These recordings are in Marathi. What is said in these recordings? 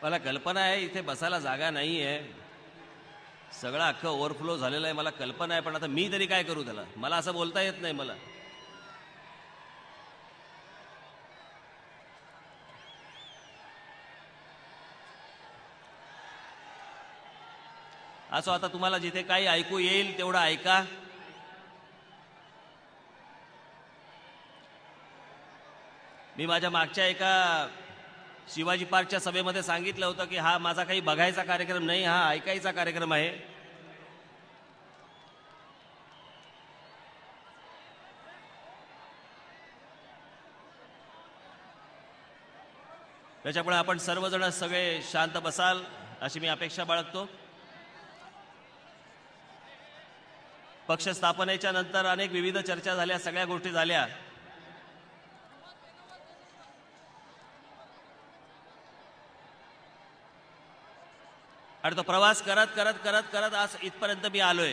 मला कल्पना आहे इथे बसायला जागा नाही आहे, सगळं अख्खं ओव्हरफ्लो झालेलं आहे, मला कल्पना आहे. पण आता मी तरी काय करू त्याला? मला असं बोलता येत नाही मला. असो, आता तुम्हाला जिथे काही ऐकू येईल तेवढं ऐका. मी माझ्या मागच्या एका शिवाजी पार्कच्या सभेमध्ये सांगितलं होतं की हा माझा काही बघायचा कार्यक्रम नाही, हा ऐकायचा कार्यक्रम आहे. त्याच्यामुळे आपण सर्वजण सगळे शांत बसाल अशी मी अपेक्षा बाळगतो. पक्ष स्थापनेच्या नंतर अनेक विविध चर्चा झाल्या, सगळ्या गोष्टी झाल्या. आणि तो प्रवास करत करत करत करत आज इथपर्यंत मी आलोय.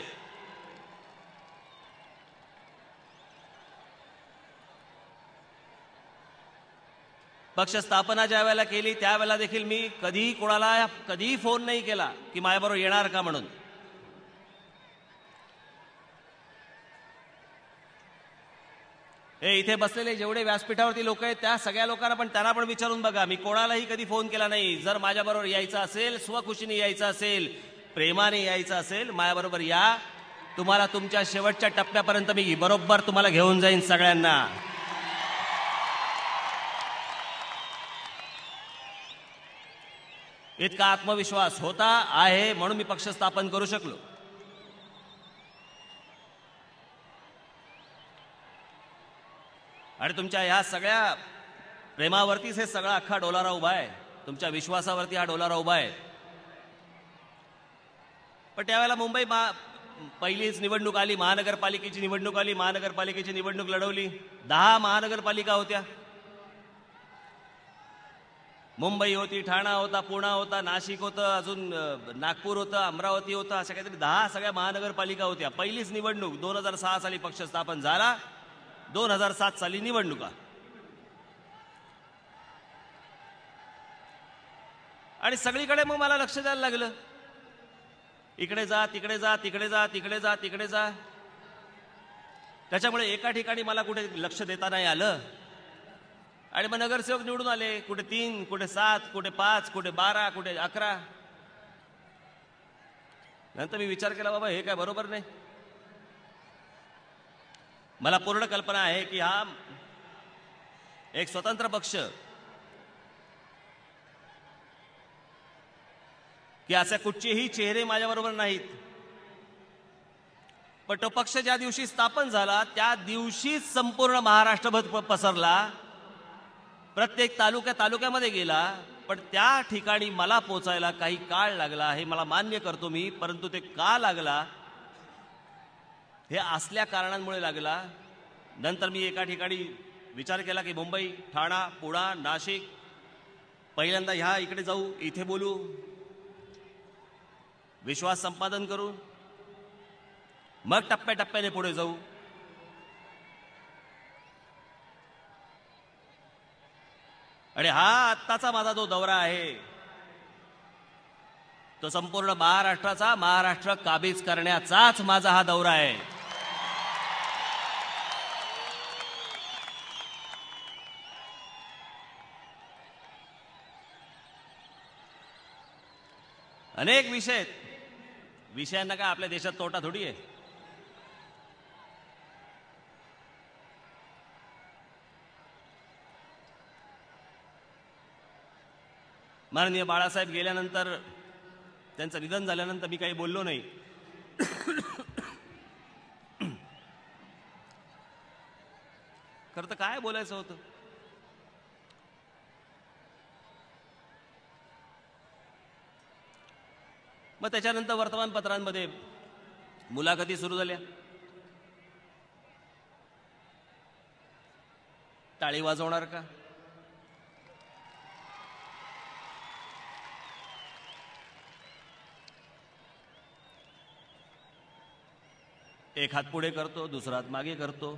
पक्ष स्थापना ज्या वेळेला केली त्यावेळेला देखील मी कधीही कोणाला कधीही फोन नाही केला की माझ्याबरोबर येणार का म्हणून. हे इथे बसलेले जेवढे व्यासपीठावरती लोक आहेत त्या सगळ्या लोकांना पण त्यांना पण विचारून बघा, मी कोणालाही कधी फोन केला नाही. जर माझ्याबरोबर यायचं असेल, स्वखुशीने यायचं असेल, प्रेमाने यायचं असेल, माझ्याबरोबर या. तुम्हाला तुमच्या शेवटच्या टप्प्यापर्यंत मी बरोबर तुम्हाला घेऊन जाईन सगळ्यांना. इतका आत्मविश्वास होता, आहे, म्हणून मी पक्ष स्थापन करू शकलो. आणि तुमच्या ह्या सगळ्या प्रेमावरतीच हे सगळा अख्खा डोलारा उभा आहे, तुमच्या विश्वासावरती हा डोलारा उभा आहे. पण त्यावेळेला मुंबई पहिलीच निवडणूक आली, महानगरपालिकेची निवडणूक आली. महानगरपालिकेची निवडणूक लढवली. 10 महानगरपालिका होत्या. मुंबई होती, ठाणा होता, पुणे होता, नाशिक होतं, अजून नागपूर होतं, अमरावती होतं, अशा काहीतरी 10 सगळ्या महानगरपालिका होत्या. पहिलीच निवडणूक 2006 साली पक्ष स्थापन झाला. 2007 साली निवडणुका. आणि सगळीकडे मग मला लक्ष द्यायला लागलं, इकडे जा, तिकडे जा, तिकडे जा, तिकडे जा, तिकडे जा. त्याच्यामुळे एका ठिकाणी मला कुठे लक्ष देता नाही आलं. आणि मग नगरसेवक निवडून आले, कुठे 3, कुठे 7, कुठे 5, कुठे 12, कुठे 11. नंतर मी विचार केला, बाबा हे काय बरोबर नाही. मला पूर्ण कल्पना आहे की हा एक स्वतंत्र पक्ष, की असे कुठचेही चेहरे माझ्याबरोबर नाहीत. पण तो पक्ष ज्या दिवशी स्थापन झाला त्या दिवशीच संपूर्ण महाराष्ट्रभर पसरला, प्रत्येक तालुक्यामध्ये गेला. पण त्या ठिकाणी मला पोचायला काही काळ लागला, हे मला मान्य करतो मी. परंतु ते का लागला, हे असल्या कारणांमुळे लागला. नंतर मी एका ठिकाणी विचार केला की मुंबई, ठाणा, पुणे, नाशिक, पहिल्यांदा ह्या इकडे जाऊ, इथे बोलू, विश्वास संपादन करू, मग टप्प्याटप्प्याने पुढे जाऊ. आणि हा आत्ताचा माझा जो दौरा आहे तो संपूर्ण महाराष्ट्र काबीज करण्याचाच माझा हा दौरा आहे. अनेक विषय आहेत, विषयांना काय आपल्या देशात तोटा थोडी आहे. माननीय बाळासाहेब गेल्यानंतर, त्यांचं निधन झाल्यानंतर मी काही बोललो नाही. खरं तर काय बोलायचं होतं. मग त्याच्यानंतर वर्तमानपत्रांमध्ये मुलाखती सुरू झाल्या. टाळी वाजवणार का, एक हात पुढे करतो, दुसरा हात मागे करतो.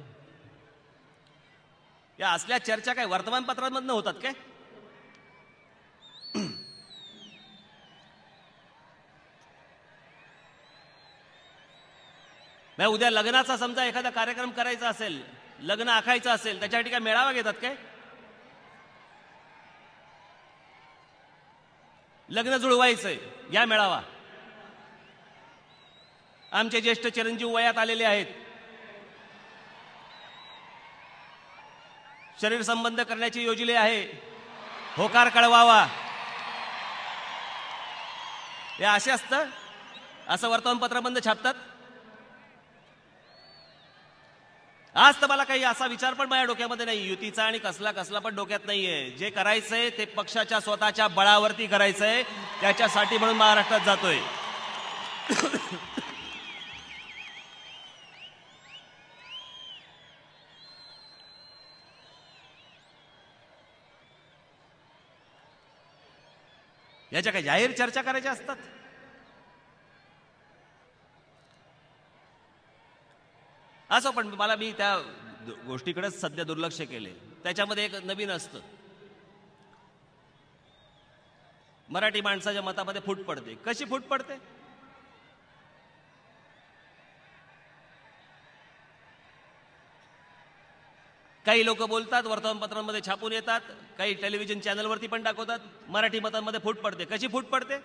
या असल्या चर्चा काय वर्तमानपत्रांमधनं होतात काय? उद्या लग्नाचा समजा एखादा कार्यक्रम करायचा असेल, लग्न आखायचं असेल, त्याच्यासाठी काय मेळावा घेतात काय? लग्न जुळवायचंय, या मेळावा. आमचे ज्येष्ठ चिरंजीव वयात आलेले आहेत, शरीर संबंध करण्याची योजले आहे, होकार कळवावा. हे असे असतं, असं वर्तमानपत्राबंद छापतात. आज तर मला काही असा विचार पण माझ्या डोक्यामध्ये नाही, युतीचा आणि कसला पण डोक्यात नाहीये. जे करायचंय ते पक्षाच्या स्वतःच्या बळावरती करायचंय, त्याच्यासाठी म्हणून महाराष्ट्रात जातोय. याच्या काही जाहीर चर्चा करायच्या असतात? असं पण मी त्या गोष्टीकडेच सध्या दुर्लक्ष केले. त्याच्यामध्ये एक नवीन असतं, मराठी माणसाच्या मतामध्ये फूट पडते. कशी फूट पडते? काही लोक बोलतात, वर्तमानपत्रांमध्ये छापून येतात, काही टेलिव्हिजन चॅनलवरती पण दाखवतात, मराठी मतांमध्ये फूट पडते. कशी फूट पडते?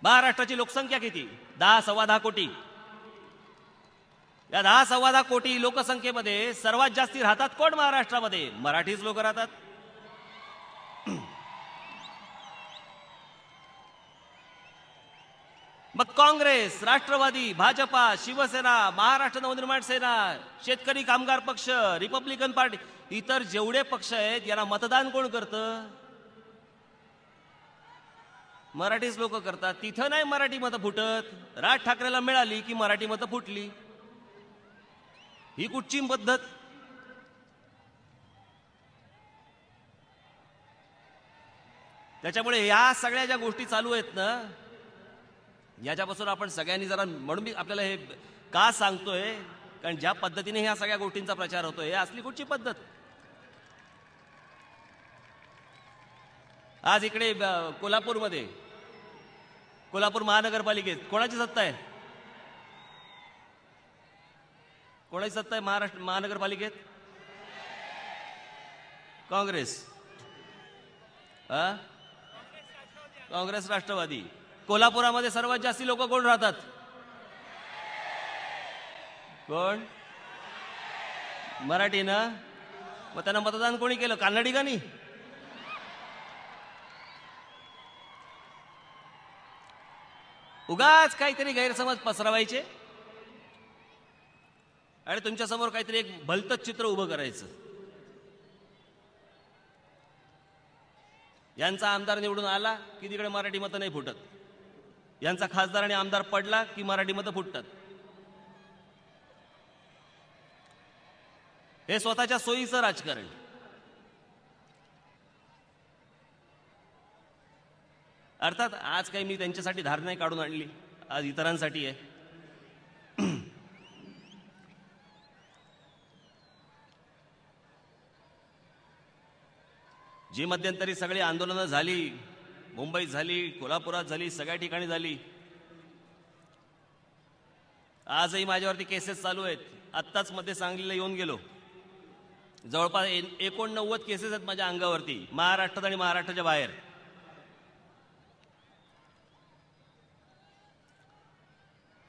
महाराष्ट्राची लोकसंख्या किती? 10-10.25 कोटी. या 10-10.25 कोटी लोकसंख्येमध्ये सर्वात जास्ती राहतात कोण महाराष्ट्रामध्ये? मराठीच लोक राहतात. मग काँग्रेस, राष्ट्रवादी, भाजपा, शिवसेना, महाराष्ट्र नवनिर्माण सेना, शेतकरी कामगार पक्ष, रिपब्लिकन पार्टी, इतर जेवढे पक्ष आहेत यांना मतदान कोण करतं? मराठीच लोक करतात. तिथं नाही मराठी मतं फुटत. राज ठाकरेला मिळाली की मराठी मतं फुटली. ही कुठची पद्धत? त्याच्यामुळे या सगळ्या ज्या गोष्टी चालू आहेत ना, याच्यापासून आपण सगळ्यांनी जरा, म्हणून मी आपल्याला हे का सांगतोय, कारण ज्या पद्धतीने ह्या सगळ्या गोष्टींचा प्रचार होतोय, हे असली कुठची पद्धत? आज इकडे कोल्हापूरमध्ये, कोल्हापूर महानगरपालिकेत कोणाची सत्ता आहे? कोणाची सत्ता आहे महाराष्ट्र महानगरपालिकेत? काँग्रेस. काँग्रेस राष्ट्रवादी. कोल्हापुरामध्ये सर्वात जास्ती लोक कोण राहतात? कोण? मराठी ना. मग त्यांना मतदान कोणी केलं? कानडिगांनी. उगाच काहीतरी गैरसमज पसरवायचे आणि तुमच्या समोर काहीतरी एक भलतंच चित्र उभं करायचं. यांचा आमदार निवडून आला की तिकडे मराठी मतं नाही फुटत, यांचा खासदार आणि आमदार पडला की मराठी मतं फुटतात. हे स्वतःच्या सोयीचं राजकारण. अर्थात आज काही मी त्यांच्यासाठी धार नाही काढून आणली, आज इतरांसाठी आहे. जी मध्यंतरी सगळी आंदोलनं झाली, मुंबईत झाली, कोल्हापुरात झाली, सगळ्या ठिकाणी झाली. आजही माझ्यावरती केसेस चालू आहेत. आत्ताच मध्ये सांगलीला येऊन गेलो, जवळपास 89 केसेस आहेत माझ्या अंगावरती, महाराष्ट्रात आणि महाराष्ट्राच्या बाहेर.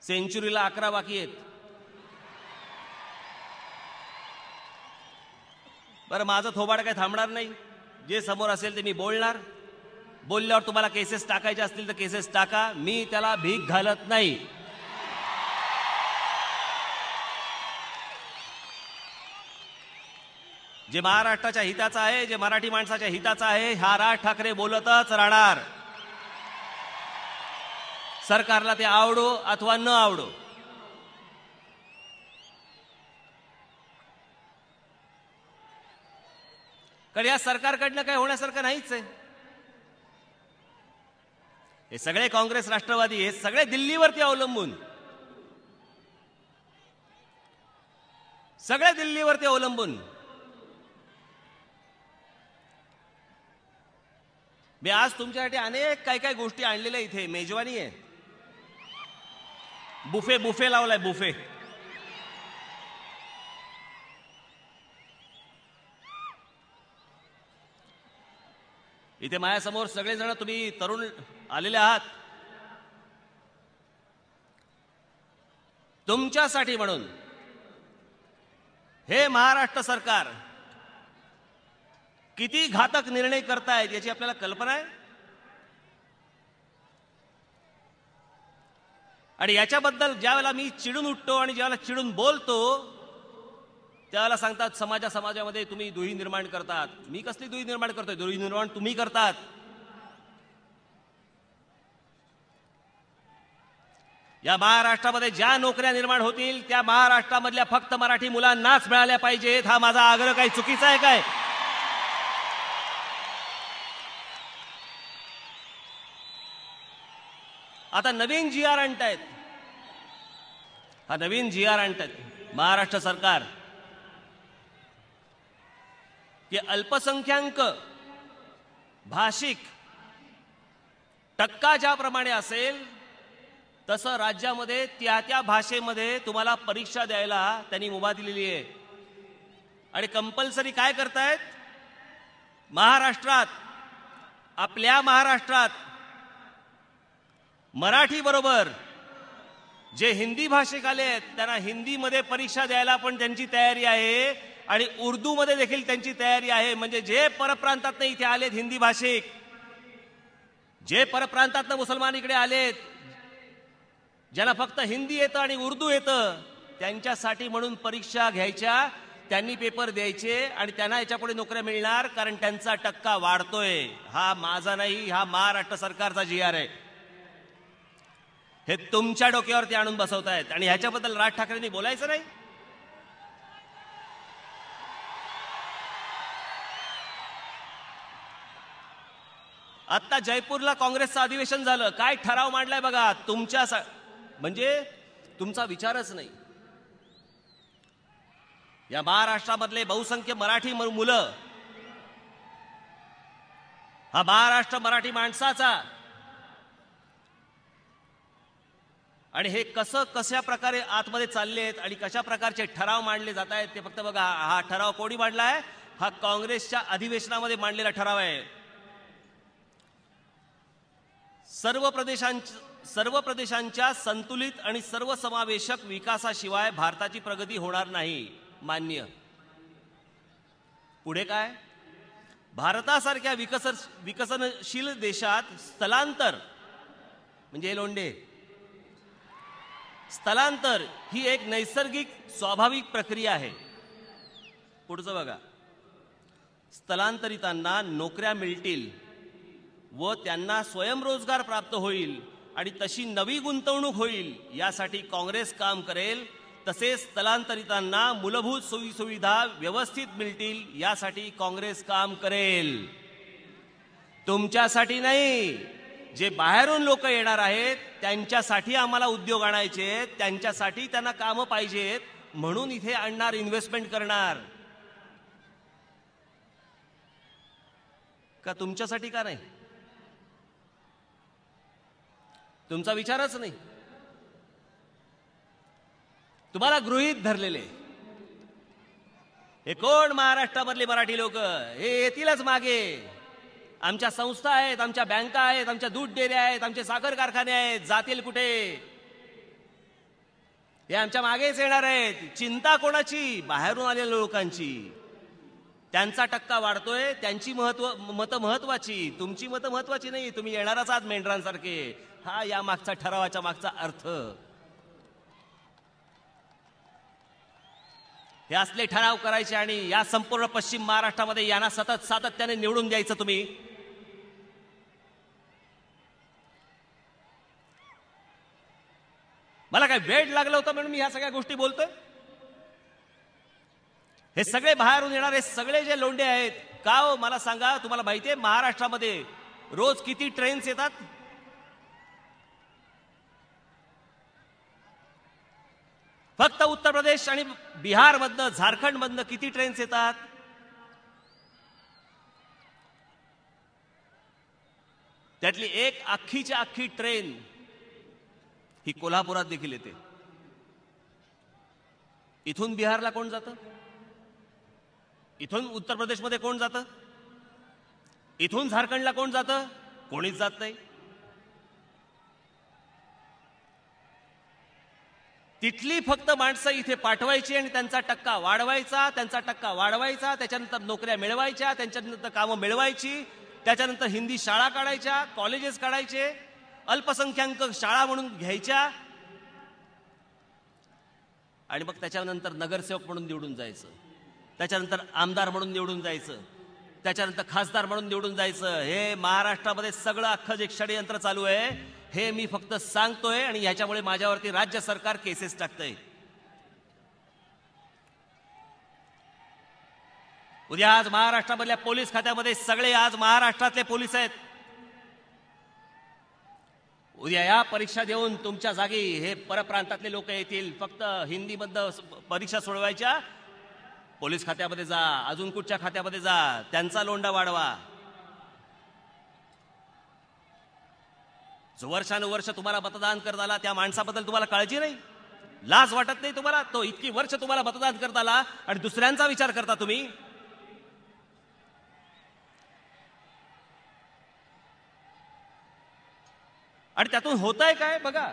सेंचुरीला 11 बाकी आहेत. बरं, माझं थोबाड काय थांबणार नाही. जे समोर असेल ते मी बोलणार. बोलल्यावर तुम्हाला केसेस टाकायचे असतील तर केसेस टाका, मी त्याला भीक घालत नाही. जे महाराष्ट्राच्या हिताचा आहे, जे मराठी माणसाच्या हिताचा आहे, हा राज ठाकरे बोलतच राहणार. सरकारला ते आवडो अथवा न आवडो. कारण या सरकारकडनं काय होण्यासारखं नाहीच आहे. हे सगळे काँग्रेस राष्ट्रवादी, हे सगळे दिल्लीवरती अवलंबून, सगळे दिल्लीवरती अवलंबून. मी आज तुमच्यासाठी अनेक काय काय गोष्टी आणलेल्या इथे, मेजवानी आहे. बुफे बुफे लावलाय बुफे. इथे माझ्यासमोर सगळेजण तुम्ही तरुण आलेले आहात. तुमच्यासाठी म्हणून हे महाराष्ट्र सरकार किती घातक निर्णय करतायत याची आपल्याला कल्पना आहे. आणि याच्याबद्दल ज्यावेळेला मी चिडून उठतो आणि ज्यावेळेला चिडून बोलतो त्यावेळेला सांगतात समाजामध्ये तुम्ही दुही निर्माण करतात. मी कसली दुही निर्माण करतोय? दुही निर्माण तुम्ही करतात. या महाराष्ट्रामध्ये ज्या नोकऱ्या निर्माण होतील त्या महाराष्ट्रामधल्या फक्त मराठी मुलांनाच मिळाल्या पाहिजेत. हा माझा आग्रह काही चुकीचा आहे काय? आता नवीन जी आर आणतायत. हा नवीन जी आर आणतायत महाराष्ट्र सरकार की अल्पसंख्याक भाषिक टक्का ज्याप्रमाणे असेल तसं राज्यामध्ये त्या भाषेमध्ये तुम्हाला परीक्षा द्यायला त्यांनी मुभा दिलेली आहे. आणि कंपल्सरी काय करतायत? महाराष्ट्रात, आपल्या महाराष्ट्रात मराठी बरोबर जे हिंदी भाषिक आले आहेत त्यांना हिंदीमध्ये परीक्षा द्यायला पण त्यांची तयारी आहे आणि उर्दूमध्ये देखील त्यांची तयारी आहे. म्हणजे जे परप्रांतात इथे आलेत हिंदी भाषिक, जे परप्रांतात मुसलमान इकडे आलेत, ज्यांना फक्त हिंदी येतं आणि उर्दू येतं, त्यांच्यासाठी म्हणून परीक्षा घ्यायच्या, त्यांनी पेपर द्यायचे आणि त्यांना याच्यापुढे नोकऱ्या मिळणार कारण त्यांचा टक्का वाढतोय. हा माझा नाही, हा महाराष्ट्र सरकारचा जी आर आहे. हे तुमच्या डोक्यावरती आणून बसवतायत आणि ह्याच्याबद्दल राज ठाकरेंनी बोलायचं नाही. आता जयपूरला काँग्रेसचं अधिवेशन झालं. काय ठराव मांडलाय बघा. तुमच्या म्हणजे तुमचा विचारच नाही. या महाराष्ट्रामधले बहुसंख्य मराठी मुलं, हा महाराष्ट्र मराठी माणसाचा, आणि हे कशा प्रकारे आतमध्ये चालले आहेत आणि कशा प्रकारचे ठराव मांडले जात आहेत ते फक्त बघा. हा ठराव कोणी मांडलाय? हा काँग्रेसच्या अधिवेशनामध्ये मांडलेला ठराव आहे. सर्व प्रदेशांच्या संतुलित आणि सर्वसमावेशक विकासाशिवाय भारताची प्रगती होणार नाही. मान्य. पुढे काय? भारतासारख्या विकसनशील देशात स्थलांतर म्हणजे लोंढे, स्थलांतर ही एक नैसर्गिक स्वाभाविक प्रक्रिया आहे. पुढचं बघा. स्थलांतरितांना नोकऱ्या मिळतील व त्यांना स्वयंरोजगार प्राप्त होईल आणि तशी नवी गुंतवणूक होईल यासाठी काँग्रेस काम करेल. तसेच स्थलांतरितांना मूलभूत सोयीसुविधा व्यवस्थित मिळतील यासाठी काँग्रेस काम करेल. तुमच्यासाठी नाही. जे बाहेरून लोक येणार आहेत त्यांच्यासाठी आम्हाला उद्योग आणायचे आहेत, त्यांच्यासाठी त्यांना कामं पाहिजेत म्हणून इथे आणणार, इन्व्हेस्टमेंट करणार. का तुमच्यासाठी का नाही? तुमचा विचारच नाही. तुम्हाला गृहीत धरलेले हे कोण? महाराष्ट्रामधले मराठी लोक हे येतीलच मागे. आमच्या संस्था आहेत, आमच्या बँका आहेत, आमच्या दूध डेऱ्या आहेत, आमचे साखर कारखाने आहेत, जातील कुठे? हे आमच्या मागेच येणार आहेत. चिंता कोणाची? बाहेरून आलेल्या लोकांची. त्यांचा टक्का वाढतोय, त्यांची मतं महत्वाची, तुमची मतं महत्वाची नाही. तुम्ही येणारच आहात मेंढरांसारखे. हा या मागचा ठरावाच्या मागचा अर्थ. हे असले ठराव करायचे आणि या संपूर्ण पश्चिम महाराष्ट्रामध्ये यांना सातत्याने निवडून द्यायचं तुम्ही. मला काय वेळ लागलं होतं म्हणून मी ह्या सगळ्या गोष्टी बोलतोय? हे सगळे बाहेरून येणारे सगळे जे लोंढे आहेत का हो? मला सांगा. तुम्हाला माहितीये महाराष्ट्रामध्ये रोज किती ट्रेन्स येतात? फक्त उत्तर प्रदेश आणि बिहार मधनं, झारखंड मधनं किती ट्रेन्स येतात? त्यातली एक अख्खीच्या अख्खी ट्रेन ही कोल्हापुरात देखील येते. इथून बिहारला कोण जातं? इथून उत्तर प्रदेशमध्ये कोण जातं? इथून झारखंडला कोण जातं? कोणीच जात नाही. तिथली फक्त माणसं इथे पाठवायची आणि त्यांचा टक्का वाढवायचा, त्याच्यानंतर नोकऱ्या मिळवायच्या, त्याच्यानंतर कामं मिळवायची, त्याच्यानंतर हिंदी शाळा काढायच्या, कॉलेजेस काढायचे, अल्पसंख्याक शाळा म्हणून घ्यायच्या आणि मग त्याच्यानंतर नगरसेवक म्हणून निवडून जायचं, त्याच्यानंतर आमदार म्हणून निवडून जायचं, त्याच्यानंतर खासदार म्हणून निवडून जायचं. हे महाराष्ट्रामध्ये सगळं अख्खं जे षडयंत्र चालू आहे हे मी फक्त सांगतोय आणि ह्याच्यामुळे माझ्यावरती राज्य सरकार केसेस टाकतंय. उद्या आज महाराष्ट्रामधल्या पोलीस खात्यामध्ये सगळे आज महाराष्ट्रातले पोलीस आहेत. उद्या या परीक्षा देऊन तुमच्या जागी हे परप्रांतातले लोक येतील, फक्त हिंदीमधनं परीक्षा सोडवायच्या. पोलीस खात्यामध्ये जा, अजून कुठच्या खात्यामध्ये जा, त्यांचा लोंढा वाढवा. जो वर्षानुवर्ष तुम्हाला मतदान करत आला त्या माणसाबद्दल तुम्हाला काळजी नाही, लाज वाटत नाही तुम्हाला? तो इतकी वर्ष तुम्हाला मतदान करत आला आणि दुसऱ्यांचा विचार करता तुम्ही. आणि त्यातून होतंय काय बघा.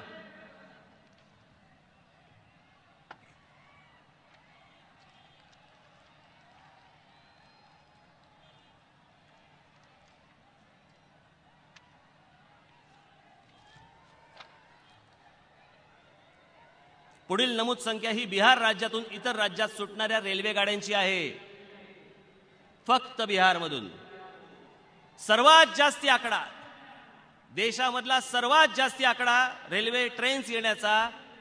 पुढील नमूद संख्या ही बिहार राज्यातून इतर राज्यात सुटणाऱ्या रेल्वे गाड्यांची आहे. फक्त बिहारमधून सर्वात जास्ती आकडा, देशामधला सर्वात जास्ती आकडा रेल्वे ट्रेन्स येण्याचा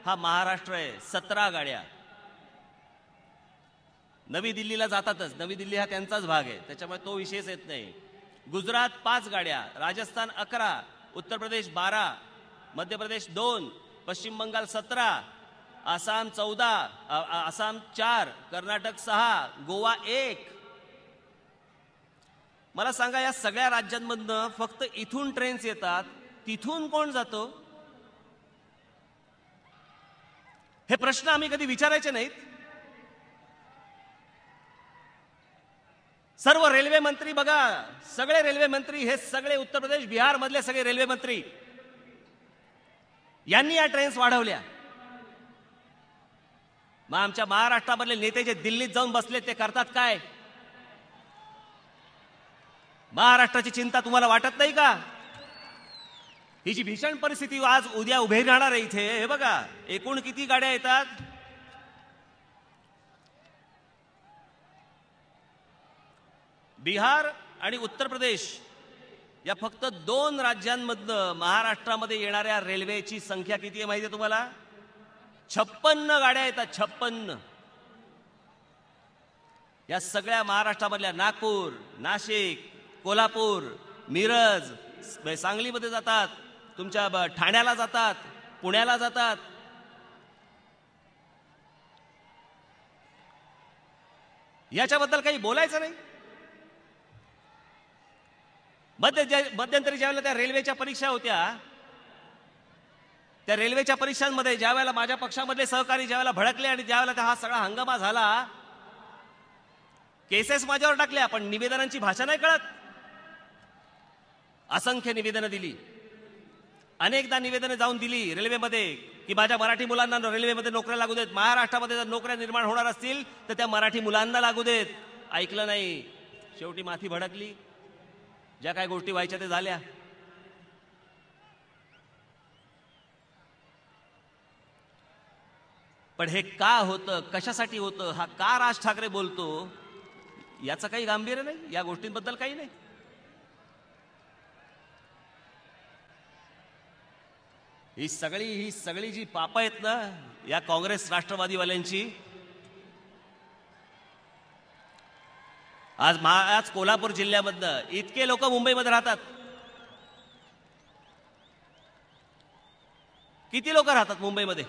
हा महाराष्ट्र आहे. 17 गाड्या नवी दिल्लीला जातातच. नवी दिल्ली हा त्यांचाच भाग आहे, त्याच्यामुळे तो विषयच येत नाही. गुजरात 5 गाड्या, राजस्थान 11, उत्तर प्रदेश 12, मध्य प्रदेश 2, पश्चिम बंगाल 17, आसाम 14, आसाम 4, कर्नाटक 6, गोवा 1. मला सांगा, या सगळ्या राज्यांमधनं फक्त इथून ट्रेन्स येतात, तिथून कोण जातो? हे प्रश्न आम्ही कधी विचारायचे नाहीत? सर्व रेल्वे मंत्री बघा, सगळे रेल्वे मंत्री हे सगळे उत्तर प्रदेश बिहार मधले सगळे रेल्वे मंत्री यांनी या ट्रेन्स वाढवल्या. मग आमच्या महाराष्ट्रामधले नेते जे दिल्लीत जाऊन बसले ते करतात काय? महाराष्ट्राची चिंता तुम्हाला वाटत नाही का? ही जी भीषण परिस्थिती आज उद्या उभे राहणार आहे इथे, हे बघा एकूण किती गाड्या येतात. बिहार आणि उत्तर प्रदेश या फक्त 2 राज्यांमधनं महाराष्ट्रामध्ये येणाऱ्या रेल्वेची संख्या किती आहे माहिती आहे तुम्हाला? 56 गाड्या येतात. 56. या सगळ्या महाराष्ट्रामधल्या नागपूर, नाशिक, कोल्हापूर, मिरज, सांगलीमध्ये जातात, तुमच्या ठाण्याला जातात, पुण्याला जातात. याच्याबद्दल काही बोलायचं नाही. मध्यंतरी ज्यावेळेला त्या रेल्वेच्या परीक्षा होत्या, त्या रेल्वेच्या परीक्षांमध्ये ज्यावेळेला माझ्या पक्षामधले सहकारी ज्यावेळेला भडकले आणि ज्यावेळेला हा सगळा हंगामा झाला, केसेस माझ्यावर टाकल्या, पण निवेदनांची भाषा नाही कळत. असंख्य निवेदनं दिली, अनेकदा निवेदनं जाऊन दिली रेल्वेमध्ये की माझ्या मराठी मुलांना रेल्वेमध्ये नोकऱ्या लागू देत, महाराष्ट्रामध्ये जर नोकऱ्या निर्माण होणार असतील तर त्या मराठी मुलांना लागू देत. ऐकलं नाही. शेवटी माथी भडकली. ज्या काय गोष्टी व्हायच्या ते झाल्या. पण हे का होतं, कशासाठी होतं, हा का राज ठाकरे बोलतो, याचं काही गांभीर्य नाही, या गोष्टींबद्दल काही नाही. ही सगळी जी पाप आहेत ना या काँग्रेस राष्ट्रवादीवाल्यांची, आज कोल्हापूर जिल्ह्यामधनं इतके लोक मुंबईमध्ये राहतात. किती लोक राहतात मुंबईमध्ये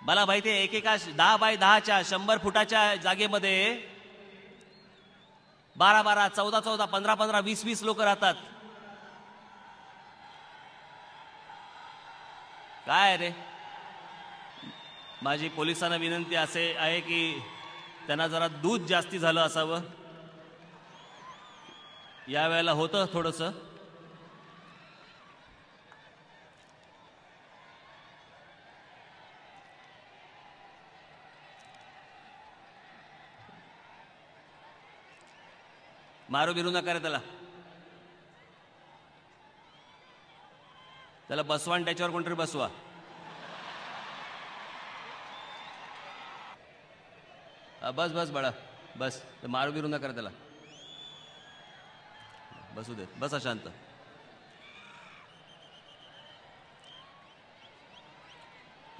मला माहिती आहे. एकेका 10 बाय 10च्या 100 फुटाच्या जागेमध्ये 12-12, 14-14, 15-15, 20-20 लोक राहतात. काय रे, माझी पोलिसांना विनंती असे आहे की त्यांना जरा दूध जास्ती झालं असावं. यावेळेला होतं थोडंसं. मारू बिरू नका रे त्याला. त्याला बसवा आणि त्याच्यावर कोणतरी बसवा. बस बस बाळा बस. मारू बिरू नका रे त्याला. बसू देत. बसा शांत.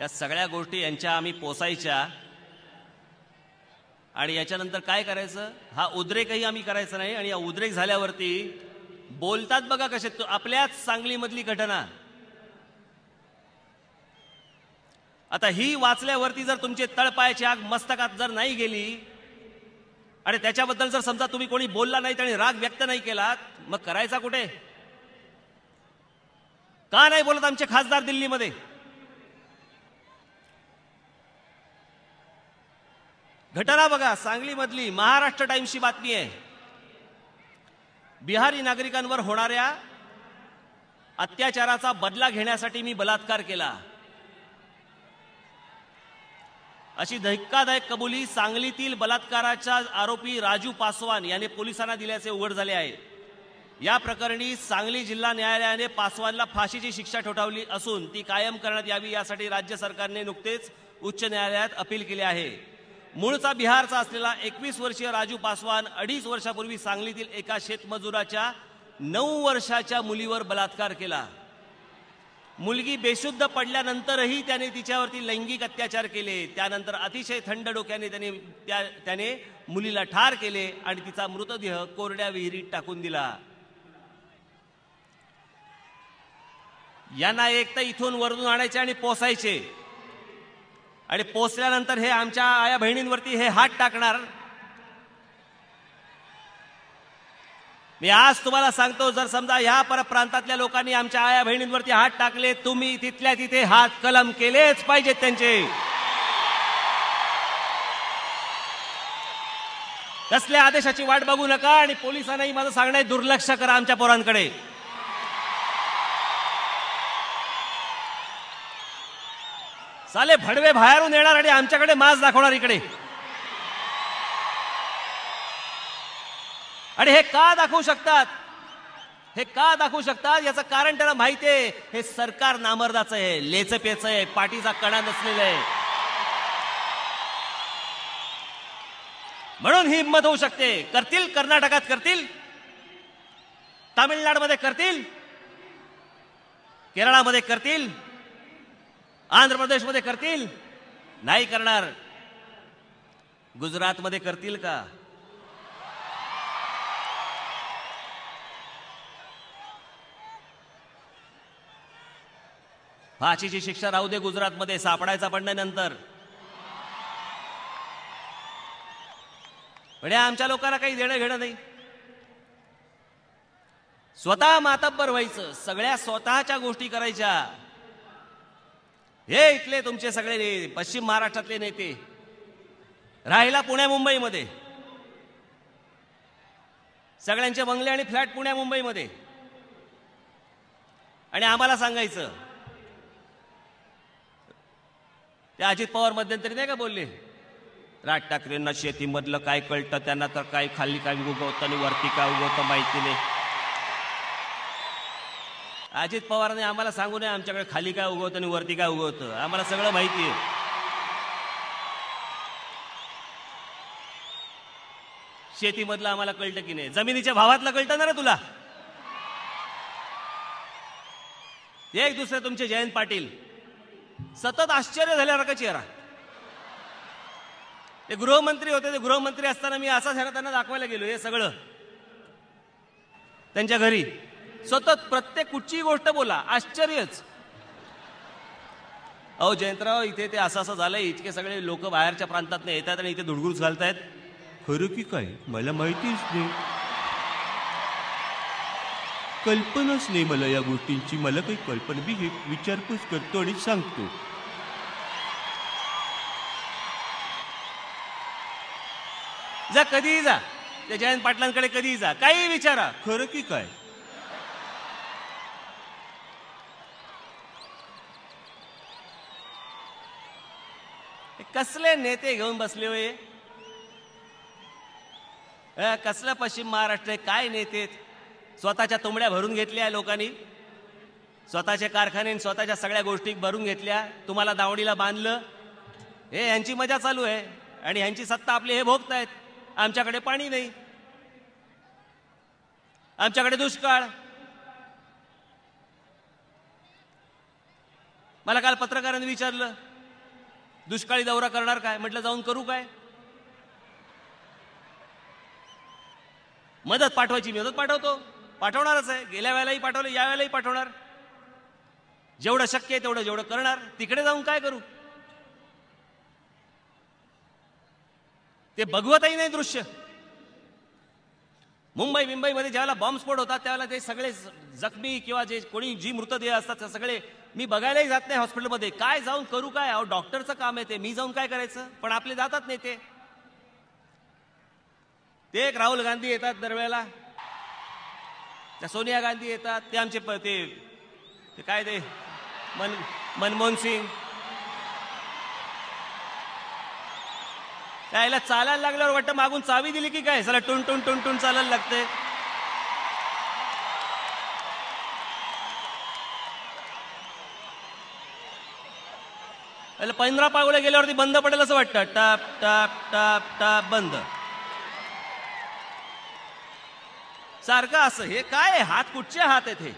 या सगळ्या गोष्टी यांच्या आम्ही पोसायच्या आणि याच्यानंतर काय करायचं, हा उद्रेकही आम्ही करायचा नाही. आणि या उद्रेक झाल्यावरती बोलतात बघा कसे. आपल्याच सांगलीमधली घटना. आता ही वाचल्यावरती जर तुमचे तळपायाची आग मस्तकात जर नाही गेली आणि त्याच्याबद्दल जर समजा तुम्ही कोणी बोलला नाही आणि राग व्यक्त नाही केलात, मग करायचा कुठे? का नाही बोलत आमचे खासदार दिल्लीमध्ये? घटना बघा सांगलीमधली. महाराष्ट्र टाइम्सची बातमी आहे. बिहारी नागरिकांवर होणाऱ्या अत्याचाराचा बदला घेण्यासाठी मी बलात्कार केला, अशी धक्कादायक कबुली सांगलीतील बलात्काराचा आरोपी राजू पासवान याने पोलिसांना दिल्याचे उघड झाले आहे. या प्रकरणी सांगली जिल्हा न्यायालयाने पासवानला फाशीची शिक्षा ठोठावली असून ती कायम करण्यात यावी यासाठी राज्य सरकारने नुकतेच उच्च न्यायालयात अपील केले आहे. मूळचा बिहारचा असलेला 21 वर्षीय राजू पासवान 2.5 वर्षापूर्वी सांगलीतील एका शेतमजुराच्या 9 वर्षाच्या मुलीवर बलात्कार केला. मुलगी बेशुद्ध पडल्यानंतरही त्याने तिच्यावरती लैंगिक अत्याचार केले. त्यानंतर अतिशय थंड डोक्याने त्याने मुलीला ठार केले आणि तिचा मृतदेह कोरड्या विहिरीत टाकून दिला. यांना एक तर इथून वरून आणायचे आणि पोसायचे आणि पोचल्यानंतर हे आमच्या आया बहिणींवरती हे हात टाकणार. मी आज तुम्हाला सांगतो, जर समजा ह्या परप्रांतातल्या लोकांनी आमच्या आया बहिणींवरती हात टाकले, तुम्ही तिथल्या तिथे हात कलम केलेच पाहिजेत त्यांचे. कसल्या आदेशाची वाट बघू नका आणि पोलिसांनाही माझं सांगणं आहे, दुर्लक्ष करा आमच्या पोरांकडे. साले भडवे बाहेरून येणार आणि आमच्याकडे माज दाखवणार इकडे. आणि हे का दाखवू शकतात? हे का दाखवू शकतात याचं कारण त्यांना माहिती आहे. हे सरकार नामर्दाचं आहे, लेचपेचं आहे, पाठीचा कणा नसलेलं आहे. म्हणून ही हिंमत होऊ शकते. करतील, कर्नाटकात करतील, तामिळनाडूमध्ये करतील, केरळामध्ये करतील, आंध्र प्रदेशमध्ये करतील. नाही करणार. गुजरातमध्ये करतील का? फाशीची शिक्षा राहू दे गुजरातमध्ये, सापडायचा पण नाही नंतर. पण आमच्या लोकांना काही देणं घेणं नाही. स्वतः मातब्बर व्हायचं, सगळ्या स्वतःच्या गोष्टी करायच्या. हे इथले तुमचे सगळे पश्चिम महाराष्ट्रातले नेते राहिला पुण्या मुंबईमध्ये, सगळ्यांचे बंगले आणि फ्लॅट पुण्या मुंबईमध्ये, आणि आम्हाला सांगायचं. त्या अजित पवार मध्यंतरी नाही का बोलले, राज ठाकरेंना शेतीमधलं काय कळतं, त्यांना तर काय खाली काय उगवतं आणि वरती काय उगवतं माहिती नाही. अजित पवारांनी आम्हाला सांगू नये आमच्याकडे खाली काय उगवतं आणि वरती काय उगवतं. आम्हाला सगळं माहिती आहे. शेतीमधलं आम्हाला कळतं की नाही, जमिनीच्या भावातलं कळतं ना रे तुला. एक दुसरे तुमचे जयंत पाटील सतत आश्चर्य झाल्यासारखा चेहरा. ते गृहमंत्री होते, ते गृहमंत्री असताना मी असा त्यांना दाखवायला गेलो. हे सगळं त्यांच्या घरी सतत प्रत्येक कुठचीही गोष्ट बोला, आश्चर्यच. अहो जयंतराव, इथे ते असं असं झालंय, इतके सगळे लोक बाहेरच्या प्रांतात येतात आणि इथे धुडगुस घालतायत. खरं की काय मला माहितीच नाही. कल्पनाच नाही मला या गोष्टींची. मला काही कल्पना, मी हे विचारपूस करतो आणि सांगतो. जा, कधीही जा, त्या जयंत पाटलांकडे कधीही जा, काही विचारा. खरं की काय? कसले नेते घेऊन बसले होय? कसलं पश्चिम महाराष्ट्र, काय नेते? स्वतःच्या तुंबड्या भरून घेतल्या लोकांनी, स्वतःचे कारखाने स्वतःच्या सगळ्या गोष्टी भरून घेतल्या, तुम्हाला दावणीला बांधलं. हे यांची मजा चालू आहे आणि यांची सत्ता आपली हे भोगतायत. आमच्याकडे पाणी नाही, आमच्याकडे दुष्काळ. मला काल पत्रकारांनी विचारलं, दुष्काळी दौरा करणार काय? म्हटलं जाऊन करू काय? मदत पाठवायची, मदत पाठवतो, पाठवणारच आहे. गेल्या वेळेलाही पाठवलं, या वेळेलाही पाठवणार. जेवढं शक्य आहे तेवढं जेवढं करणार. तिकडे जाऊन काय करू? ते बघवतही नाही दृश्य. मुंबईमध्ये ज्यावेळेला बॉम्बस्फोट होतात त्यावेळेला ते सगळे जखमी किंवा जे कोणी जी मृतदेह असतात ते सगळे मी बघायलाही जात नाही हॉस्पिटलमध्ये. काय जाऊन करू काय? अहो डॉक्टरचं काम आहे ते, मी जाऊन काय करायचं? पण आपले जातात नाही ते. ते एक राहुल गांधी येतात दरवेळेला, त्या सोनिया गांधी येतात, ते आमचे ते काय ते मनमोहन सिंग. त्याला चालायला लागल्यावर वाटतं मागून चावी दिली की काय, सला टुन टुन टुन टुन चालायला लागते. त्याला 15 पावले गेल्यावरती बंद पडेल असं वाटतं. टाप टाप टाप टाप बंद सारखं असं. हे काय हात, कुठचे हात आहेत हे?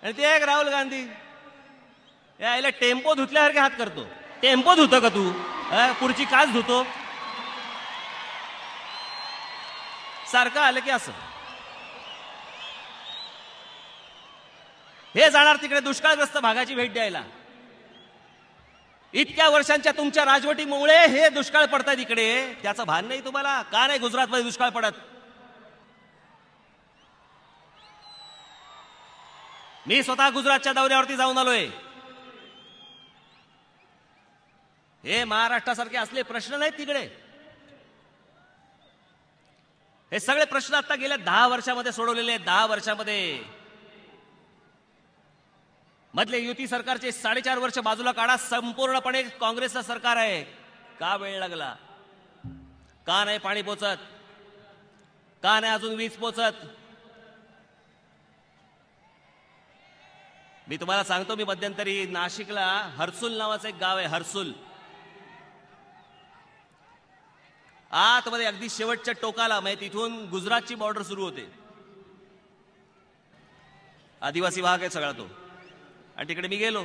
आणि ते एक राहुल गांधी यायला टेम्पो धुतल्यासारखे हात करतो. टेम्पो धुतो का तू? पुढची काच धुतो सारखं आलं की असं. हे जाणार तिकडे दुष्काळग्रस्त भागाची भेट द्यायला. इतक्या वर्षांच्या तुमच्या राजवटीमुळे हे दुष्काळ पडतात इकडे, त्याचं भान नाही तुम्हाला? का नाही गुजरातमध्ये दुष्काळ पडत? मी स्वतः गुजरातच्या दौऱ्यावरती जाऊन आलोय. हे महाराष्ट्रासारखे असले प्रश्न नाहीत तिकडे. हे सगळे प्रश्न आता गेल्या 10 वर्षामध्ये सोडवलेले आहेत. 10 वर्षामध्ये मधले युती सरकारचे 4.5 वर्ष बाजूला काढा, संपूर्णपणे काँग्रेसचं सरकार आहे. का वेळ लागला? का नाही पाणी पोचत? का नाही अजून वीज पोचत? मी तुम्हाला सांगतो, मी मध्यंतरी नाशिकला हर्सुल नावाचं एक गाव आहे, हर्सुल. आतमध्ये अगदी शेवटच्या टोकाला, म्हणजे तिथून गुजरातची बॉर्डर सुरू होते. आदिवासी भाग आहे सगळा तो. आणि तिकडे मी गेलो.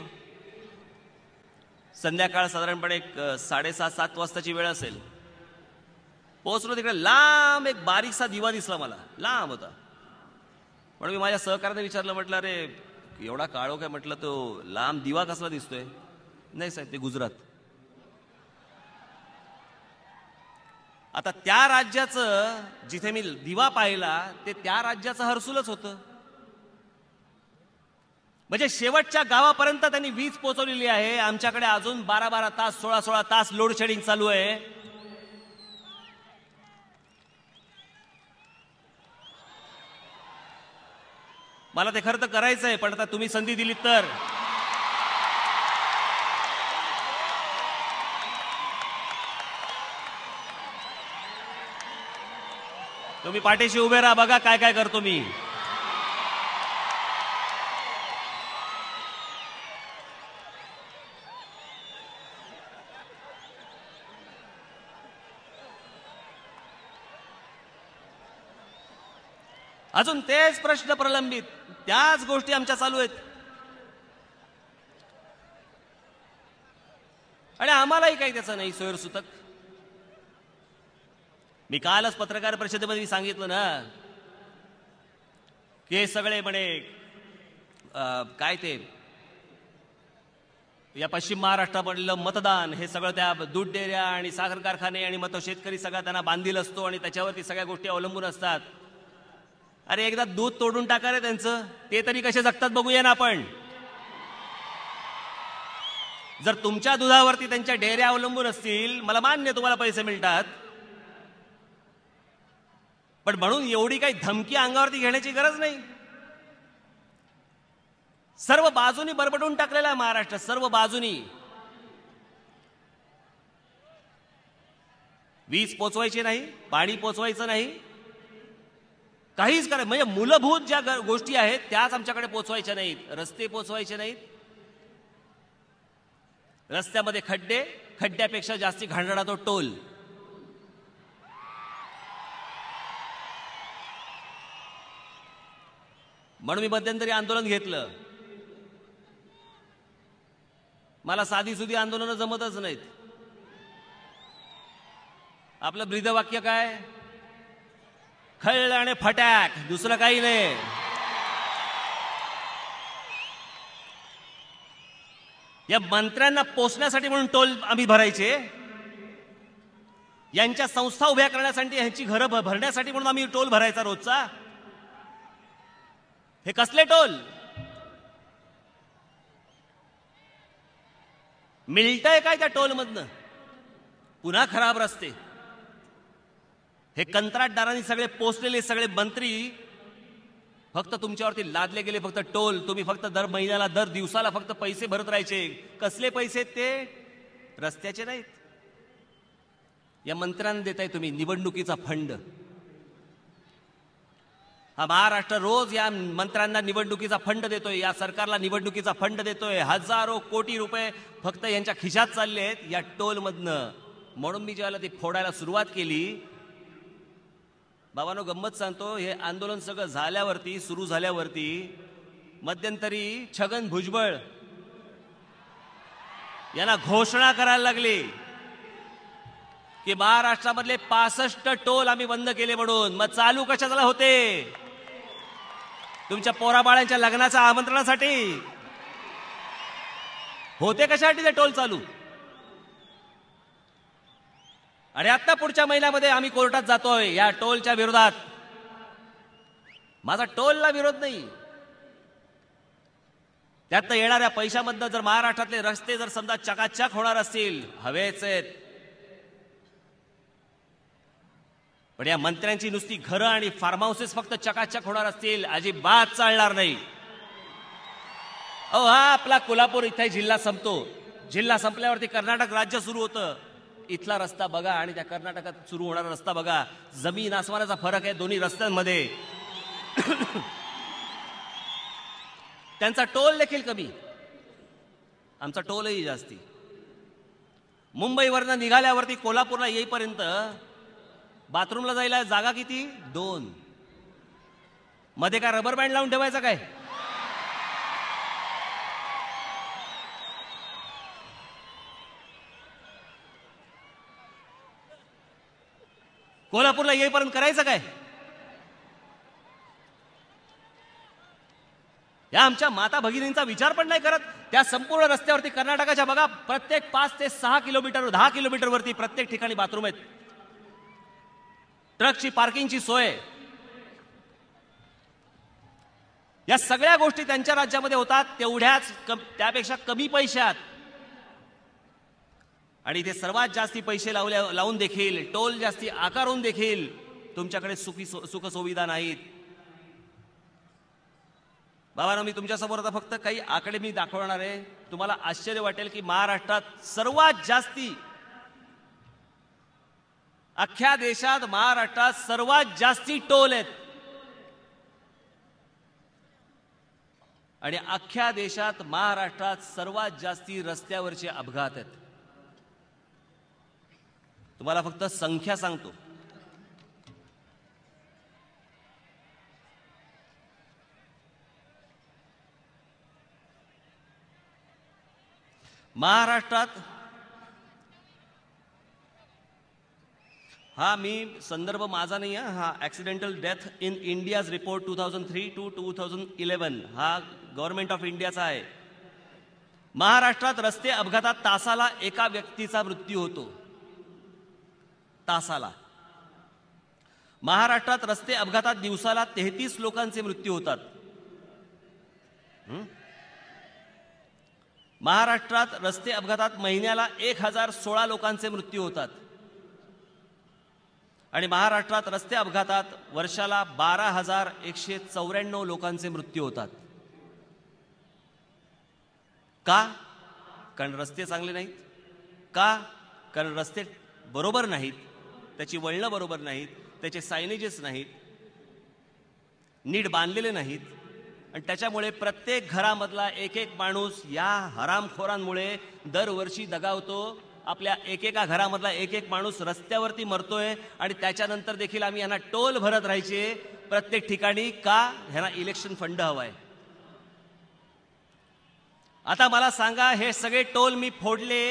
संध्याकाळ साधारणपणे 6:30-7 वाजताची वेळ असेल. पोहोचलो तिकडे. लांब एक बारीकसा दिवा दिसला मला, लांब होता. म्हणून मी माझ्या सहकार्याने विचारलं, म्हटलं अरे एवढा काळो काय? म्हटलं तो लांब दिवा कसला दिसतोय? नाही साहेब, ते गुजरात. आता त्या राज्याचं, जिथे मी दिवा पाहिला ते त्या राज्याचं हर्सुलच होतं. म्हणजे शेवटच्या गावापर्यंत त्यांनी वीज पोहोचवलेली आहे. आमच्याकडे अजून 12-12 तास, 16-16 तास लोड शेडिंग चालू आहे. मला ते खरं तर करायचं आहे, पण आता तुम्ही संधी दिली तर. तुम्ही पाठीशी उभे राहा, बघा काय काय करतो मी. अजून तेच प्रश्न प्रलंबित, त्याच गोष्टी आमच्या चालू आहेत. आणि आम्हालाही काही त्याचं नाही सोयरसुतक. मी कालच पत्रकार परिषदेमध्ये सांगितलं ना की हे सगळे म्हणे काय ते या पश्चिम महाराष्ट्रामधलं मतदान हे सगळं त्या दूध डेऱ्या आणि साखर कारखाने आणि मग तो शेतकरी सगळा त्यांना बांधील असतो आणि त्याच्यावरती सगळ्या गोष्टी अवलंबून असतात. अरे एकदा दूध तोडून टाका रे त्यांचं, ते तरी कसे जगतात बघूया ना आपण. जर तुमच्या दुधावरती त्यांच्या डेऱ्या अवलंबून असतील, मला मान्य तुम्हाला पैसे मिळतात, पण म्हणून एवढी काही धमकी अंगावरती घेण्याची गरज नाही. सर्व बाजूनी बरबडून टाकलेला आहे महाराष्ट्र, सर्व बाजूनी. वीज पोचवायची नाही, पाणी पोचवायचं नाही, काहीच करायचं म्हणजे मूलभूत ज्या गोष्टी आहेत त्याच आमच्याकडे पोचवायच्या नाहीत. रस्ते पोचवायचे नाहीत, रस्त्यामध्ये खड्डे, खड्ड्यापेक्षा जास्ती घाणेरडा तो टोल. म्हणून मी मध्यंतरी आंदोलन घेतलं. मला साधी सुधी आंदोलनं जमतच नाहीत. आपलं ब्रीदवाक्य काय? खळ आणि फटाक, दुसरं काही नाही. या मंत्र्यांना पोचण्यासाठी म्हणून टोल आम्ही भरायचे, यांच्या संस्था उभ्या करण्यासाठी, यांची घरं भरण्यासाठी म्हणून आम्ही टोल भरायचा रोजचा. हे कसले टोल? मिळतंय काय त्या टोलमधनं? पुन्हा खराब रस्ते. हे कंत्राटदारांनी सगळे पोचलेले सगळे मंत्री फक्त तुमच्यावरती लादले गेले, फक्त टोल. तुम्ही फक्त दर महिन्याला, दर दिवसाला फक्त पैसे भरत राहायचे. कसले पैसे? ते रस्त्याचे नाहीत. या मंत्र्यांना देताय तुम्ही निवडणुकीचा फंड. हा महाराष्ट्र रोज या मंत्र्यांना निवडणुकीचा फंड देतोय, या सरकारला निवडणुकीचा फंड देतोय. हजारो कोटी रुपये फक्त यांच्या खिशात चालले आहेत या टोलमधनं. म्हणून मी जेव्हा ती फोडायला सुरुवात केली, बाबांनो गंमत सांगतो, हे आंदोलन सगळं झाल्यावरती, सुरू झाल्यावरती मध्यंतरी छगन भुजबळ यांना घोषणा करायला लागली की महाराष्ट्रामधले 65 टोल आम्ही बंद केले म्हणून. मग चालू कशाला होते? तुमच्या पोराबाळांच्या लग्नाच्या आमंत्रणासाठी होते. कशासाठी ते टोल चालू? आणि आता पुढच्या महिन्यामध्ये आम्ही कोर्टात जातोय या टोलच्या विरोधात. माझा टोलला विरोध नाही, त्यात येणाऱ्या पैशामधनं जर महाराष्ट्रातले रस्ते जर समजा चकाचक होणार असतील, हवेच आहेत, पण या मंत्र्यांची नुसती घरं आणि फार्म हाऊसेस फक्त चकाचक होणार असतील, अजिबात चालणार नाही. अहो हा आपला कोल्हापूर इथे जिल्हा संपतो, जिल्हा संपल्यावरती कर्नाटक राज्य सुरू होतं. इथला रस्ता बघा आणि त्या कर्नाटकात सुरू होणारा रस्ता बघा, जमीन आसमानाचा फरक आहे दोन्ही रस्त्यांमध्ये. त्यांचा टोल देखील कमी, आमचा टोलही जास्ती. मुंबईवरनं निघाल्यावरती कोल्हापूरला येईपर्यंत बाथरूमला जायला जागा किती? 2. मध्ये काय रबर बँड लावून ठेवायचा काय? कोल्हापूरला येईपर्यंत करायचं काय? या आमच्या माता भगिनींचा विचार पण नाही करत. त्या संपूर्ण रस्त्यावरती कर्नाटकाच्या बघा, प्रत्येक 5 ते 6 किलोमीटर, 10 किलोमीटर वरती प्रत्येक ठिकाणी बाथरूम आहेत, ट्रकची पार्किंगची सोय. या सगळ्या गोष्टी त्यांच्या राज्यामध्ये होतात तेवढ्याच, त्यापेक्षा कमी पैशात. आणि इथे सर्वात जास्ती पैसे लावून देखील, टोल जास्ती आकारून देखील तुमच्याकडे सुखसुविधा नाहीत. बाबांनो, मी तुमच्यासमोर आता फक्त काही आकडे मी दाखवणार आहे. तुम्हाला आश्चर्य वाटेल की महाराष्ट्रात सर्वात जास्ती, अख्ख्या देशात महाराष्ट्रात सर्वात जास्ती टोल आहेत. आणि अख्ख्या देशात महाराष्ट्रात सर्वात जास्ती रस्त्यावरचे अपघात आहेत. तुम्हाला फक्त संख्या सांगतो. महाराष्ट्रात, हा मी संदर्भ माझा नाही आहे, हा accidental death in India's report 2003 to 2011, हा गव्हर्नमेंट ऑफ इंडियाचा आहे. महाराष्ट्रात रस्ते अपघातात तासाला एका व्यक्तीचा मृत्यू होतो. तासाला. महाराष्ट्रात रस्ते अपघातात दिवसाला 33 लोकांचे मृत्यू होतात. महाराष्ट्रात रस्ते अपघातात महिन्याला 1016 लोकांचे मृत्यू होतात. आणि महाराष्ट्रात रस्ते अपघातात वर्षाला 12,194 लोकांचे मृत्यू होतात. का? कारण रस्ते चांगले नाहीत. का? कारण रस्ते बरोबर नाहीत, त्याची वळणं बरोबर नाहीत, त्याचे सायनेजेस नाहीत, नीट बांधलेले नाहीत. आणि त्याच्यामुळे प्रत्येक घरामधला एक एक माणूस या हरामखोरांमुळे दरवर्षी दगावतो. आपल्या एकेका घरामधला एक एक माणूस रस्त्यावरती मरतोय. आणि त्याच्यानंतर देखील आम्ही यांना टोल भरत राहायचे प्रत्येक ठिकाणी. का? ह्यांना इलेक्शन फंड हवाय. आता मला सांगा, हे सगळे टोल मी फोडले,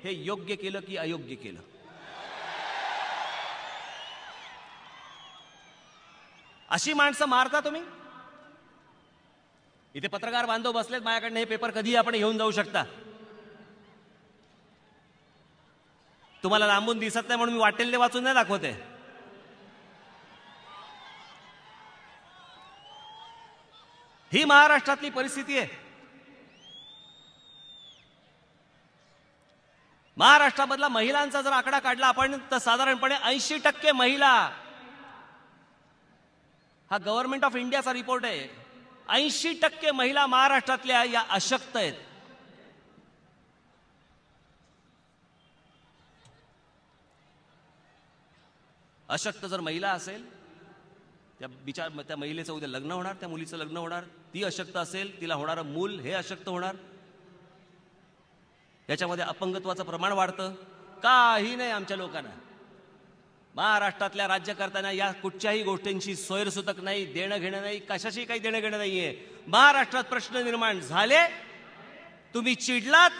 हे योग्य केलं की अयोग्य केलं? अशी माणसं मारता तुम्ही? इथे पत्रकार बांधव बसलेत माझ्याकडनं, हे पेपर कधीही आपण घेऊन जाऊ शकता. तुम्हाला लांबून दिसत नाही म्हणून मी वाटेल ते वाचून नाही दाखवते. ही महाराष्ट्रातली परिस्थिती आहे. महाराष्ट्रामधला महिलांचा जर आकडा काढला आपण तर साधारणपणे 80% महिला, हा गव्हर्नमेंट ऑफ इंडियाचा रिपोर्ट आहे, 80% महिला महाराष्ट्रातल्या या अशक्त आहेत. अशक्त जर महिला असेल, त्या महिलेचं उद्या लग्न होणार, त्या मुलीचं लग्न होणार, ती अशक्त असेल, तिला होणारं मूल हे अशक्त होणार. याच्यामध्ये अपंगत्वाचं प्रमाण वाढतं. काही नाही आमच्या लोकांना. महाराष्ट्रातल्या राज्यकर्त्यांना या कुठच्याही गोष्टींची सोयरसुतक नाही, देणं घेणं नाही, कशाशी काही देणं घेणं नाहीये. महाराष्ट्रात प्रश्न निर्माण झाले, तुम्ही चिडलात,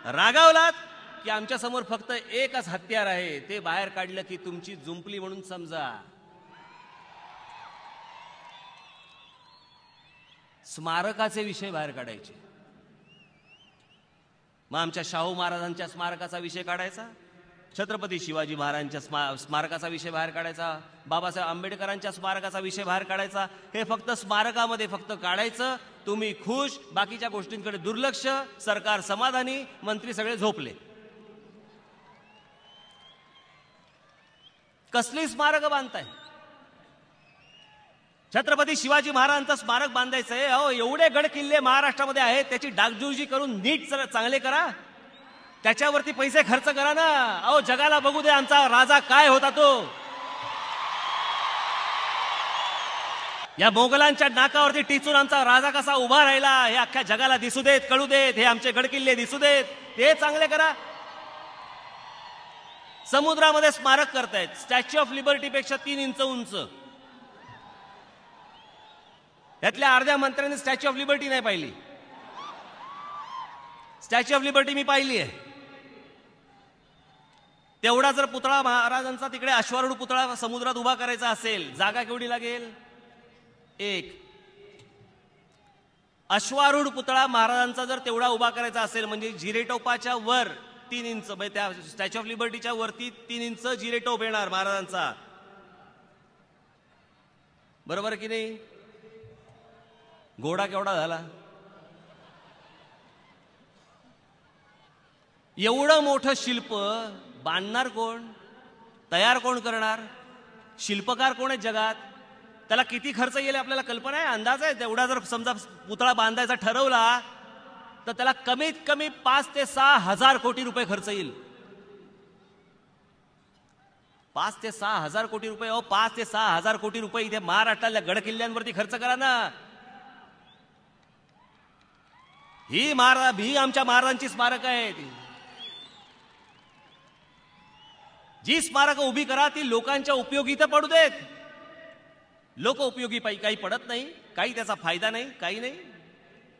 रागावलात की आमच्या समोर फक्त एकच हत्यार आहे, ते बाहेर काढलं की तुमची जुंपली म्हणून समजा. स्मारकाचे विषय बाहेर काढायचे. मग आमच्या शाहू महाराजांच्या स्मारकाचा विषय काढायचा, छत्रपती शिवाजी महाराजांच्या स्मारकाचा विषय बाहेर काढायचा, बाबासाहेब आंबेडकरांच्या स्मारकाचा विषय बाहेर काढायचा. हे फक्त स्मारकामध्ये फक्त काढायचं. तुम्ही खुश, बाकीच्या गोष्टींकडे दुर्लक्ष, सरकार समाधानी, मंत्री सगळे झोपले. कसली स्मारक बांधताय? छत्रपती शिवाजी महाराजांचं स्मारक बांधायचंय. अहो, एवढे गड किल्ले महाराष्ट्रामध्ये आहेत, त्याची डागडुजी करून नीट चांगले करा, त्याच्यावरती पैसे खर्च करा ना. अहो, जगाला बघू दे आमचा राजा काय होता तो. या मोगलांच्या नाकावरती टिचून आमचा राजा कसा उभा राहिला हे अख्ख्या जगाला दिसू देत, कळू देत. हे आमचे गड किल्ले दिसू देत, ते चांगले करा. समुद्रामध्ये स्मारक करतायत, स्टॅच्यू ऑफ लिबर्टी पेक्षा 3 इंच उंच. यातल्या अर्ध्या मंत्र्यांनी स्टॅच्यू ऑफ लिबर्टी नाही पाहिली. स्टॅच्यू ऑफ लिबर्टी मी पाहिली आहे. तेवढा जर पुतळा महाराजांचा तिकडे अश्वारूढ पुतळा समुद्रात उभा करायचा असेल, जागा केवढी लागेल? एक. अश्वारूढ पुतळा महाराजांचा जर तेवढा उभा करायचा असेल म्हणजे जिरेटोपाच्या वर 3 इंच, म्हणजे त्या स्टॅच्यू ऑफ लिबर्टीच्या वरती 3 इंच जिरेटोप येणार महाराजांचा. बरोबर की नाही? घोडा केवढा झाला? एवढं मोठं शिल्प बांधणार कोण? तयार कोण करणार? शिल्पकार कोण आहेत जगात? त्याला किती खर्च येईल आपल्याला कल्पना आहे, अंदाज आहे? तेवढा जर समजा पुतळा बांधायचा ठरवला तर त्याला कमीत कमी 5 ते 6 हजार कोटी रुपये खर्च येईल. 5 ते 6 हजार कोटी रुपये. 5 ते 6 हजार कोटी रुपये इथे महाराष्ट्रातल्या गडकिल्ल्यांवरती खर्च करा ना. ही आमच्या महाराजांची स्मारक आहेत. जी स्मारकं उभी करा ती लोकांच्या उपयोगी तर पडू देत. लोक उपयोगी काही पडत नाही, काही त्याचा फायदा नाही, काही नाही.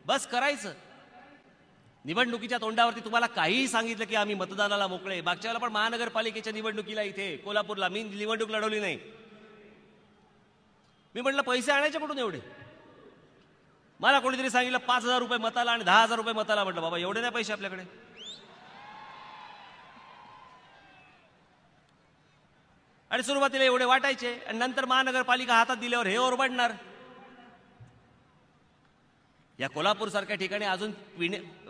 बस करायचं. निवडणुकीच्या तोंडावरती तुम्हाला काहीही सांगितलं की आम्ही मतदानाला मोकळे. मागच्या वेळेला पण महानगरपालिकेच्या निवडणुकीला इथे कोल्हापूरला मी निवडणूक लढवली नाही. मी म्हटलं पैसे आणायचे कुठून एवढे? मला कोणीतरी सांगितलं 5,000 रुपये मताला आणि 10,000 रुपये मताला. म्हटलं बाबा एवढे नाही पैसे आपल्याकडे. आणि सुरुवातीला एवढे वाटायचे आणि नंतर महानगरपालिका हातात दिल्यावर हे ओरबडणार. या कोल्हापूर सारख्या ठिकाणी अजून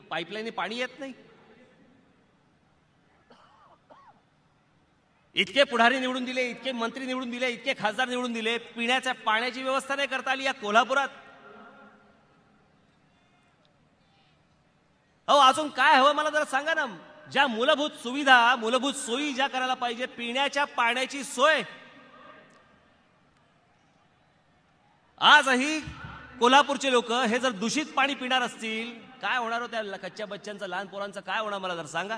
पाईपलाईन पाणी येत नाही. इतके पुढारी निवडून दिले, इतके मंत्री निवडून दिले, इतके खासदार निवडून दिले, पिण्याच्या पाण्याची व्यवस्था नाही करता आली या कोल्हापुरात. अहो अजून काय हवं मला जरा सांगा ना. ज्या मूलभूत सुविधा, मूलभूत सोयी ज्या करायला पाहिजे, पिण्याच्या पाण्याची सोय आजही कोल्हापूरचे लोक हे जर दूषित पाणी पिणार असतील, काय होणार होत्या कच्च्या बच्चांचं, लहान पोरांचं काय होणार मला जर सांगा.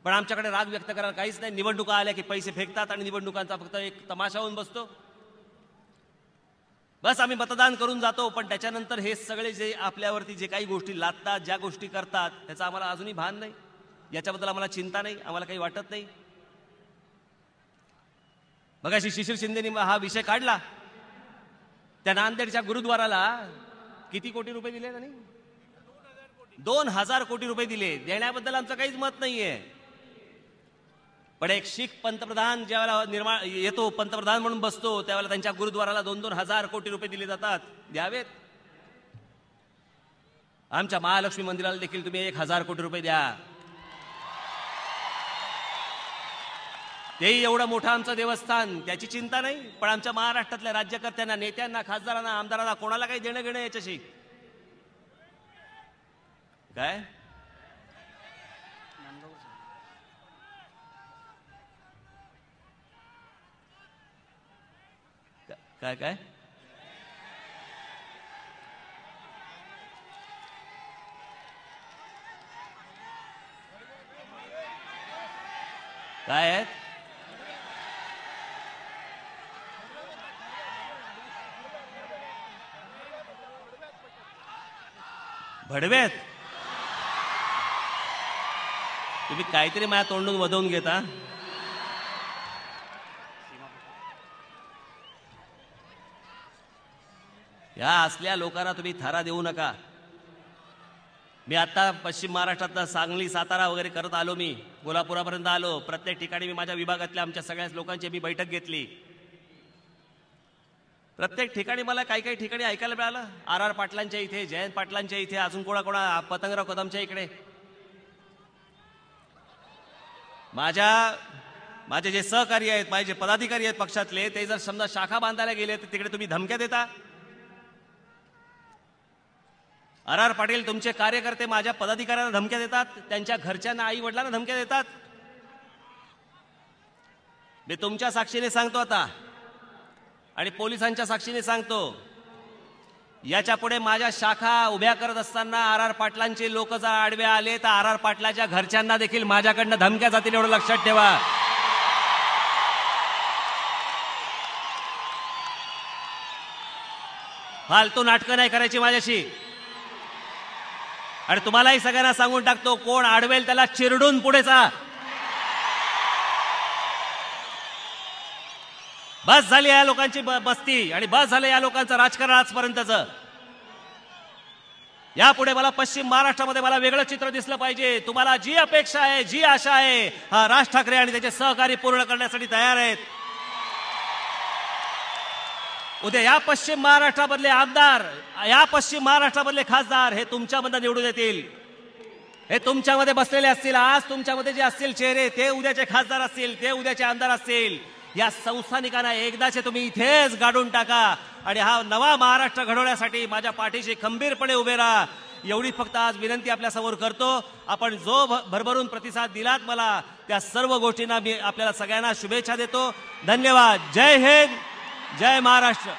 पण आमच्याकडे राग व्यक्त करायला काहीच नाही. निवडणुका आल्या की पैसे फेकतात आणि निवडणुकांचा फक्त एक तमाशा होऊन बसतो. बस आम्ही मतदान करून जातो, पण त्याच्यानंतर हे सगळे जे आपल्यावरती जे काही गोष्टी लादतात, ज्या गोष्टी करतात, त्याचा आम्हाला अजूनही भान नाही. याच्याबद्दल आम्हाला चिंता नाही, आम्हाला काही वाटत नाही. मगाशी शिशिर शिंदेनी हा विषय काढला. त्या नांदेडच्या गुरुद्वाराला किती कोटी रुपये दिले त्यांनी? 2,000 कोटी रुपये दिले. देण्याबद्दल आमचं काहीच मत नाहीये. पण एक शीख पंतप्रधान ज्यावेळेला येतो, पंतप्रधान म्हणून बसतो, त्यावेळेला त्यांच्या गुरुद्वाराला 2,000 कोटी रुपये दिले जातात. द्यावेत. आमच्या महालक्ष्मी मंदिराला देखील तुम्ही 1,000 कोटी रुपये द्या. तेही एवढं मोठं आमचं देवस्थान, त्याची चिंता नाही. पण आमच्या महाराष्ट्रातल्या राज्यकर्त्यांना, नेत्यांना, खासदारांना, आमदारांना कोणाला काही देणं घेणं याच्याशी काय? काय काय काय आहेत? भडवेत. तुम्ही काहीतरी माझ्या तोंडून वधवून घेता. या असल्या लोकांना तुम्ही थारा देऊ नका. मी आता पश्चिम महाराष्ट्रातला सांगली, सातारा वगैरे करत आलो. मी कोल्हापुरापर्यंत आलो. प्रत्येक ठिकाणी मी माझ्या विभागातल्या आमच्या सगळ्याच लोकांची मी बैठक घेतली. प्रत्येक ठिकाणी मला काही काही ठिकाणी ऐकायला मिळालं, आर पाटलांच्या इथे, जयंत पाटलांच्या इथे, अजून कोणा पतंगराव कदमच्या इकडे. माझे जे सहकारी आहेत, माझे जे पदाधिकारी आहेत पक्षातले, ते जर समजा शाखा बांधायला गेले तर तिकडे तुम्ही धमक्या देता. आर पाटील तुमचे कार्यकर्ते माझ्या पदाधिकाऱ्यांना धमक्या देतात, त्यांच्या घरच्यांना, आई वडिलांना धमक्या देतात. मी तुमच्या साक्षीने सांगतो आता आणि पोलिसांच्या साक्षीने सांगतो, याच्या पुढे माझ्या शाखा उभ्या करत असताना आर पाटलांचे लोक जर आडवे आले तर आर पाटलाच्या घरच्यांना देखील माझ्याकडनं धमक्या जातील, एवढं लक्षात ठेवा. फालतू नाटकं नाही करायची माझ्याशी. आणि तुम्हालाही सगळ्यांना सांगून टाकतो, कोण आडवेल त्याला चिरडून पुढे जा. बस झाली या लोकांची बस्ती आणि बस झालं या लोकांचं राजकारण आजपर्यंतचं. यापुढे मला पश्चिम महाराष्ट्रामध्ये मला वेगळं चित्र दिसलं पाहिजे. तुम्हाला जी अपेक्षा आहे, जी आशा आहे, हा राज ठाकरे आणि त्याचे सहकारी पूर्ण करण्यासाठी तयार आहेत. उद्या या पश्चिम महाराष्ट्रामधले आमदार, या पश्चिम महाराष्ट्रामधले खासदार हे तुमच्यामध्ये निवडून येतील. हे तुमच्यामध्ये बसलेले असतील. आज तुमच्यामध्ये जे असतील चेहरे, ते उद्याचे खासदार असतील, ते उद्याचे आमदार असतील. या संस्थानिकांना एकदाचे तुम्ही इथेच गाडून टाका आणि हा नवा महाराष्ट्र घडवण्यासाठी माझ्या पाठीशी खंबीरपणे उभे राहा. एवढी फक्त आज विनंती आपल्या समोर करतो. आपण जो भरभरून प्रतिसाद दिलात मला, त्या सर्व गोष्टींना मी आपल्याला सगळ्यांना शुभेच्छा देतो. धन्यवाद. जय हिंद, जय महाराष्ट्र.